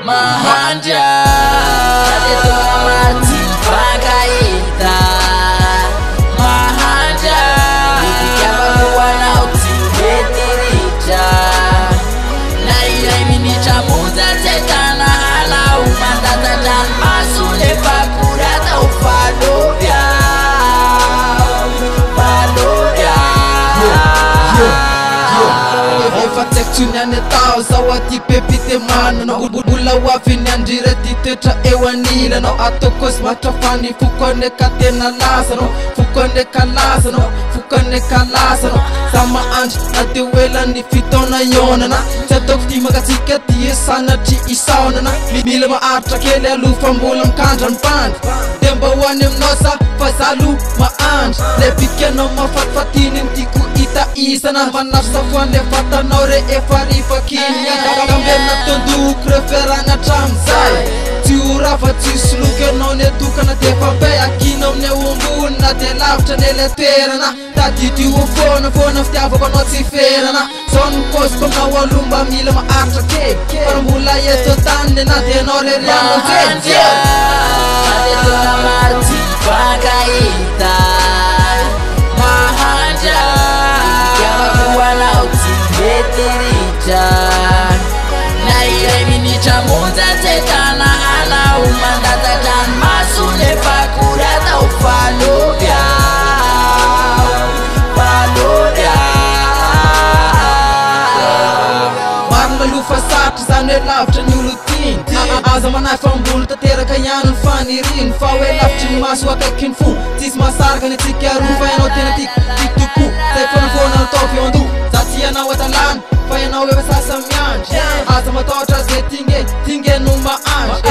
Mahanja Adeto amati pagaita Mahanja Ikiama kuwana utibetirija Na ile minicha muda zetana ala umandata jan masule pakurata ufalovya Tunyane tao zawati pepite mana no bula wafini andire titetra ewanila no atokos matrafani fukone katena lasa no fukone kalasa no fukone kalasa no sama anj na dewela ni fitona yona na tadokti magatika tie sana ti isaona na mila ma atra kele alufa mbola mkandra mpand demba wanem nosa fasalu ma anj le pikeno mafatfatini mtiku ita isana manafsa fwane fata nore farifa kinya kambena tonduk referana tramzai tiura fatisluke none tukana tefa beya kino ne umbun na te lafta nele terana tati ti ufona fona ftiafa kono tiferana son kos koma walumba mila ma atra ke parambula yeto tande na te nore riano tenje Adeto amati pagaita Mahanja Ikiama kuwana utibetirija Na ile minicha muda zetana ala umandata jan masule pakurata ufalovya Marna lufa sat zane laftra nyulutin Aza manay fambul tatera kayanun fanirin Fawe laftra masu akakin fu Tis masarka ni tikaru fayano tena tik tuku Tay fona fona na tofi ondu Zatia na watalan Fayano wewe sasa myanj Aza matotra ze tinge numa anj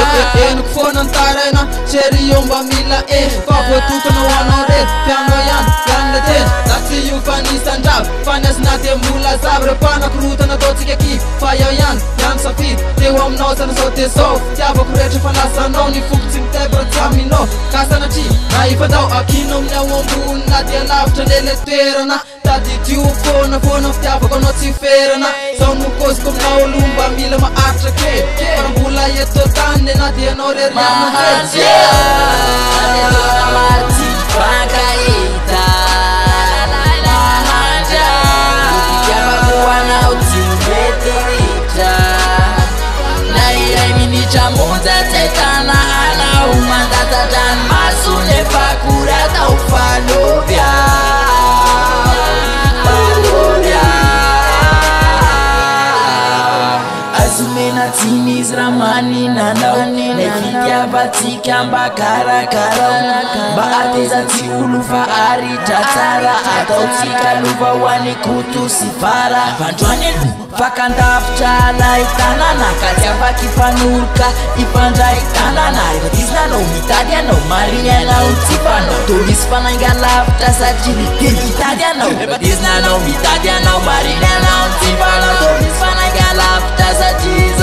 Enuk fona ntarena Sheri yomba mila Fafwe tuka na wanore Piano yan leten Zati yu fani sanjab Fanes na te mula zabre Pana kruta na totike ki Faya yan safit Te wam no sana so te sof Tiaba kureche falasa no Ni fuktim te brotami no Kasa na chi Na ifa daw akino mne wambu Na te lafta nele terana Tati ti ufona fona Tiaba kono ti ferana Sonu kos kom na ulumba Mila ma atra ke Parambula yeto tande Na te nore riano tenje Adeto amati pagaita Mahanja Ikiama kuwana utibetirija Na ile minicha muda zetana ala umandata jan masule pakurata ufalovya Azumena timiz ramani nanao Nefikia batika mba karakara Ba ateza ti ulufa ari tatara Atau tika lufa wani kutu sifara Vanjwane lu fakandafcha la itanana Katia vakipanurka ipanja itanana Ivatisna no mitadia no marinia na utifano Tolis fananga lafta sajili itadia no Ivatisna no mitadia no marinia na utifano Tolis fananga lafta sajili